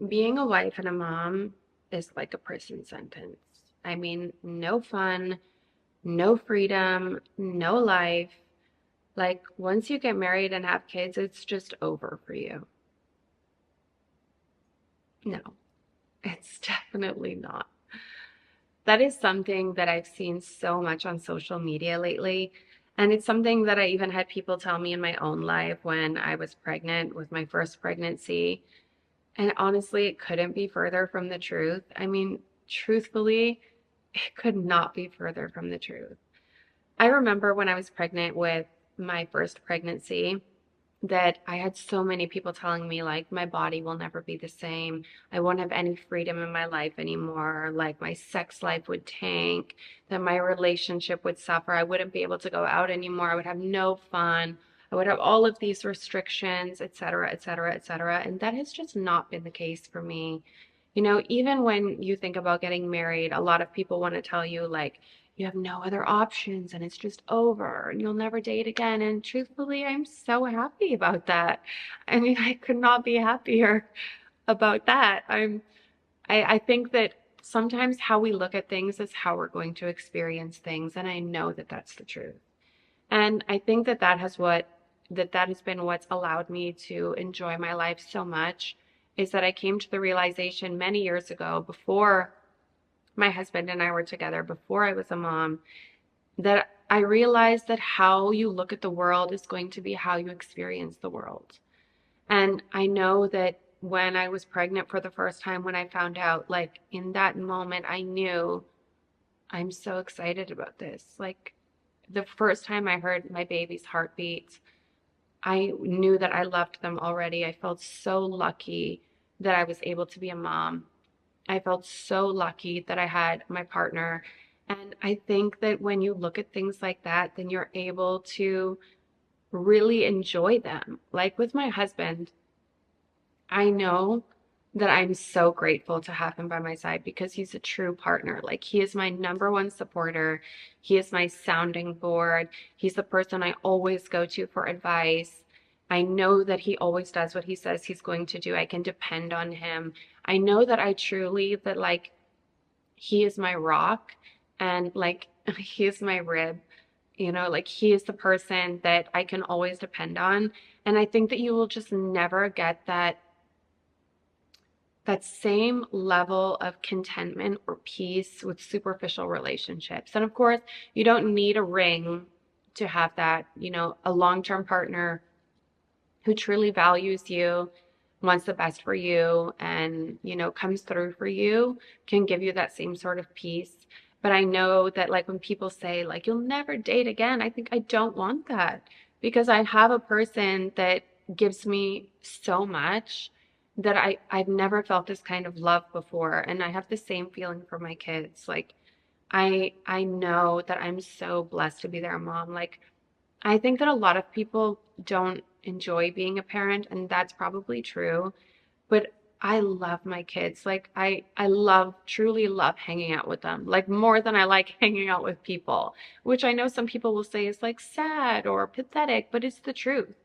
Being a wife and a mom is like a prison sentence. I mean, no fun, no freedom, no life. Like, once you get married and have kids, it's just over for you. No, it's definitely not. That is something that I've seen so much on social media lately. And it's something that I even had people tell me in my own life when I was pregnant with my first pregnancy. And honestly, it couldn't be further from the truth. I mean, truthfully, it could not be further from the truth. I remember when I was pregnant with my first pregnancy that I had so many people telling me, like, my body will never be the same. I won't have any freedom in my life anymore. Like, my sex life would tank, that my relationship would suffer. I wouldn't be able to go out anymore. I would have no fun. I would have all of these restrictions, et cetera, et cetera, et cetera. And that has just not been the case for me. Even when you think about getting married, a lot of people want to tell you, like, you have no other options and it's just over and you'll never date again. And truthfully, I'm so happy about that. I mean, I could not be happier about that. I think that sometimes how we look at things is how we're going to experience things. And I know that that's the truth. And I think that that has been what's allowed me to enjoy my life so much is that I came to the realization many years ago before my husband and I were together, before I was a mom, that I realized that how you look at the world is going to be how you experience the world. And I know that when I was pregnant for the first time, when I found out, like in that moment, I knew I'm so excited about this. Like the first time I heard my baby's heartbeat, I knew that I loved them already. I felt so lucky that I was able to be a mom. I felt so lucky that I had my partner. And I think that when you look at things like that, then you're able to really enjoy them. Like with my husband, I know that I'm so grateful to have him by my side because he's a true partner. Like he is my number one supporter. He is my sounding board. He's the person I always go to for advice. I know that he always does what he says he's going to do. I can depend on him. I know that I truly that like he is my rock and like he is my rib. Like he is the person that I can always depend on. And I think that you will just never get that same level of contentment or peace with superficial relationships. And of course, you don't need a ring to have that, a long-term partner who truly values you, wants the best for you, and, comes through for you can give you that same sort of peace. But I know that, like, when people say, like, you'll never date again, I think I don't want that because I have a person that gives me so much that I've never felt this kind of love before. And I have the same feeling for my kids. Like, I know that I'm so blessed to be their mom. Like, I think that a lot of people don't enjoy being a parent, and that's probably true. But I love my kids. Like I truly love hanging out with them. Like more than I like hanging out with people, which I know some people will say is like sad or pathetic, but it's the truth.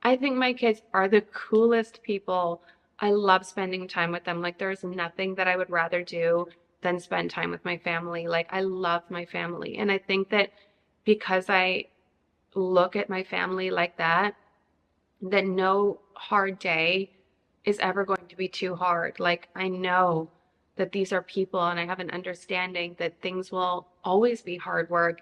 I think my kids are the coolest people. I love spending time with them. Like there's nothing that I would rather do than spend time with my family. Like I love my family. And I think that because I look at my family like that, that no hard day is ever going to be too hard. Like, I know that these are people, and I have an understanding that things will always be hard work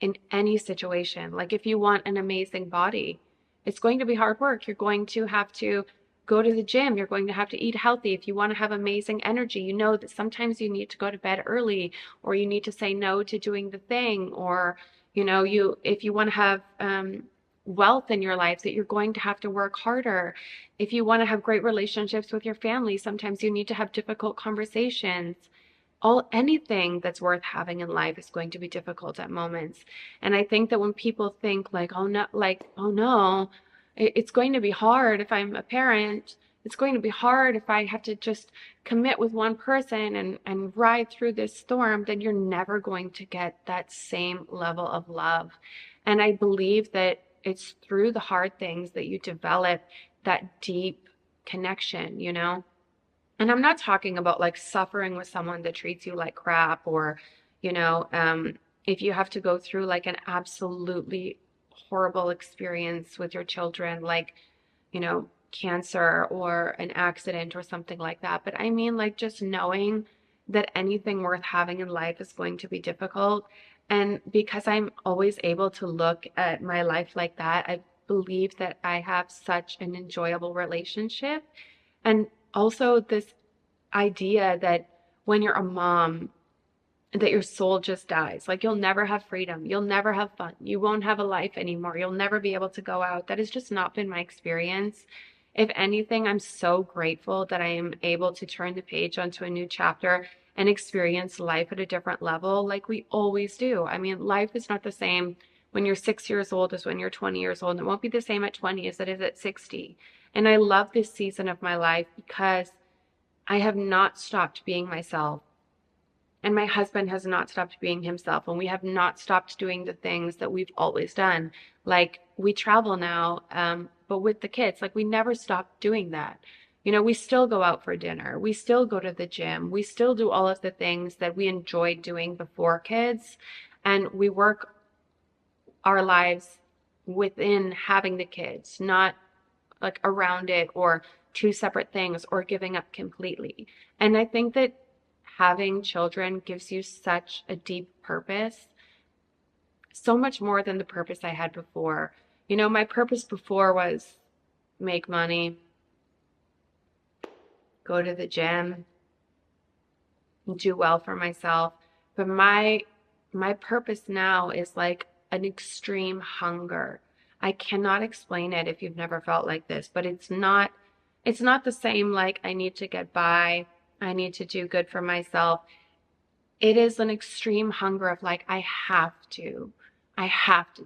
in any situation. Like, if you want an amazing body, it's going to be hard work. You're going to have to go to the gym. You're going to have to eat healthy. If you want to have amazing energy, you know that sometimes you need to go to bed early or you need to say no to doing the thing or if you want to have wealth in your life that you're going to have to work harder. If you want to have great relationships with your family, sometimes you need to have difficult conversations. Anything that's worth having in life is going to be difficult at moments. And I think that when people think oh no, it's going to be hard if I'm a parent. It's going to be hard if I have to just commit with one person and ride through this storm, then you're never going to get that same level of love. And I believe that it's through the hard things that you develop that deep connection. And I'm not talking about like suffering with someone that treats you like crap, or, you know, if you have to go through like an absolutely horrible experience with your children, like, cancer or an accident or something like that. But I mean, like, just knowing that anything worth having in life is going to be difficult. And because I'm always able to look at my life like that, I believe that I have such an enjoyable relationship. And also, this idea that when you're a mom, that your soul just dies. Like you'll never have freedom. You'll never have fun. You won't have a life anymore. You'll never be able to go out. That has just not been my experience. If anything, I'm so grateful that I am able to turn the page onto a new chapter and experience life at a different level like we always do. I mean, life is not the same when you're 6 years old as when you're 20 years old. And it won't be the same at 20 as it is at 60. And I love this season of my life because I have not stopped being myself. And my husband has not stopped being himself. And we have not stopped doing the things that we've always done. Like we travel now, but with the kids, like we never stopped doing that. We still go out for dinner. We still go to the gym. We still do all of the things that we enjoyed doing before kids. And we work our lives within having the kids, not like around it or two separate things or giving up completely. And I think that having children gives you such a deep purpose, so much more than the purpose I had before. My purpose before was make money, go to the gym, do well for myself. But my purpose now is like an extreme hunger. I cannot explain it if you've never felt like this, but it's not the same like I need to get by, I need to do good for myself. It is an extreme hunger of like I have to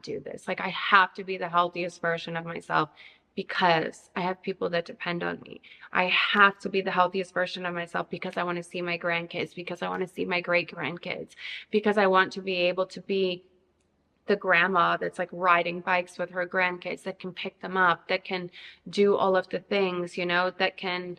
do this. Like I have to be the healthiest version of myself because I have people that depend on me. I have to be the healthiest version of myself because I want to see my grandkids, because I want to see my great grandkids, because I want to be able to be the grandma that's like riding bikes with her grandkids, that can pick them up, that can do all of the things, that can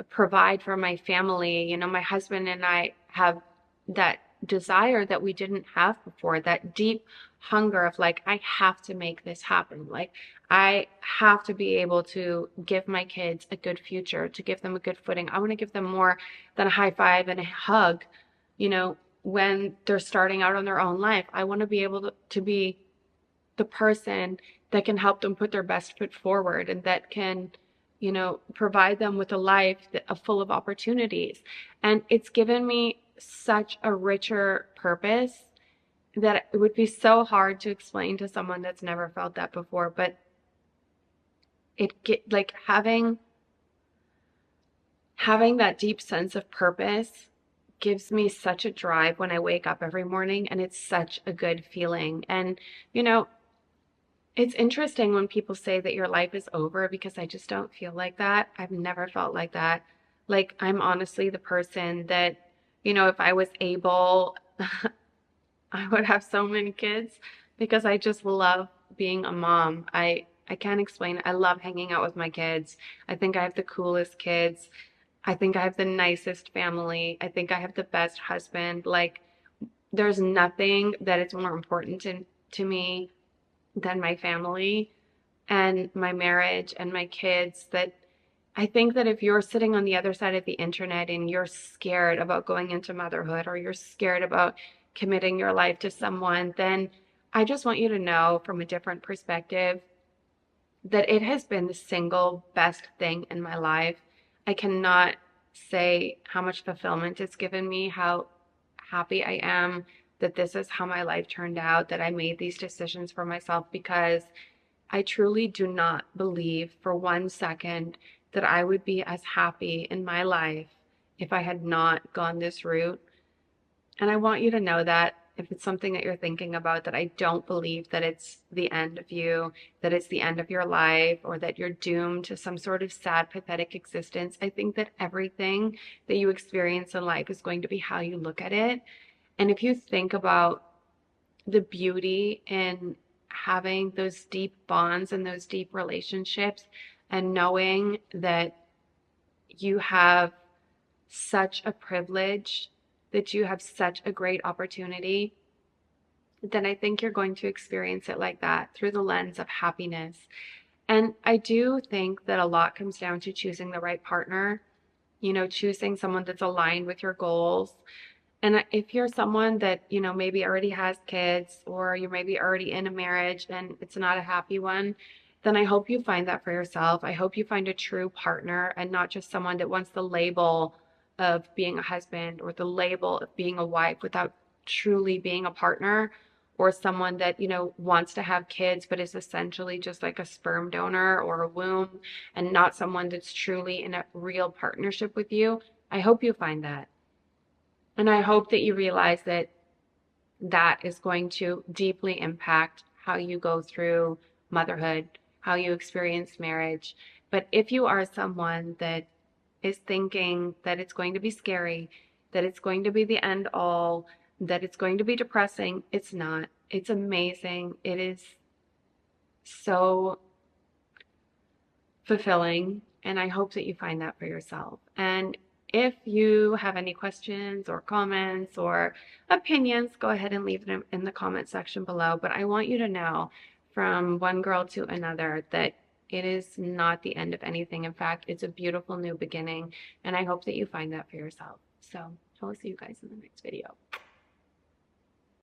provide for my family. My husband and I have that desire that we didn't have before, that deep hunger of like, I have to make this happen. Like, I have to be able to give my kids a good future, to give them a good footing. I want to give them more than a high five and a hug, when they're starting out on their own life. I want to be able to be the person that can help them put their best foot forward and that can, provide them with a life full of opportunities. And it's given me such a richer purpose that it would be so hard to explain to someone that's never felt that before. But like having that deep sense of purpose gives me such a drive when I wake up every morning, and it's such a good feeling. And you know, it's interesting when people say that your life is over because I just don't feel like that. I've never felt like that. Like, I'm honestly the person that, if I was able, I would have so many kids because I just love being a mom. I can't explain it. I love hanging out with my kids. I think I have the coolest kids. I think I have the nicest family. I think I have the best husband. Like, there's nothing that is more important to me than my family and my marriage and my kids. That I think that if you're sitting on the other side of the internet and you're scared about going into motherhood, or you're scared about committing your life to someone, then I just want you to know from a different perspective that it has been the single best thing in my life. I cannot say how much fulfillment it's given me, how happy I am that this is how my life turned out, that I made these decisions for myself, because I truly do not believe for 1 second that I would be as happy in my life if I had not gone this route. And I want you to know that if it's something that you're thinking about, that I don't believe that it's the end of you, that it's the end of your life, or that you're doomed to some sort of sad, pathetic existence. I think that everything that you experience in life is going to be how you look at it. And if you think about the beauty in having those deep bonds and those deep relationships, and knowing that you have such a privilege, that you have such a great opportunity, then I think you're going to experience it like that through the lens of happiness. And I do think that a lot comes down to choosing the right partner, choosing someone that's aligned with your goals. And if you're someone that, maybe already has kids, or you're maybe already in a marriage and it's not a happy one, then I hope you find that for yourself. I hope you find a true partner and not just someone that wants the label of being a husband or the label of being a wife without truly being a partner, or someone that, wants to have kids but is essentially just like a sperm donor or a womb, and not someone that's truly in a real partnership with you. I hope you find that. And I hope that you realize that that is going to deeply impact how you go through motherhood, how you experience marriage. But if you are someone that is thinking that it's going to be scary, that it's going to be the end all, that it's going to be depressing, it's not. It's amazing. It is so fulfilling. And I hope that you find that for yourself. And if you have any questions or comments or opinions, go ahead and leave them in the comment section below. But I want you to know, from one girl to another, that it is not the end of anything. In fact, it's a beautiful new beginning. And I hope that you find that for yourself. So I will see you guys in the next video.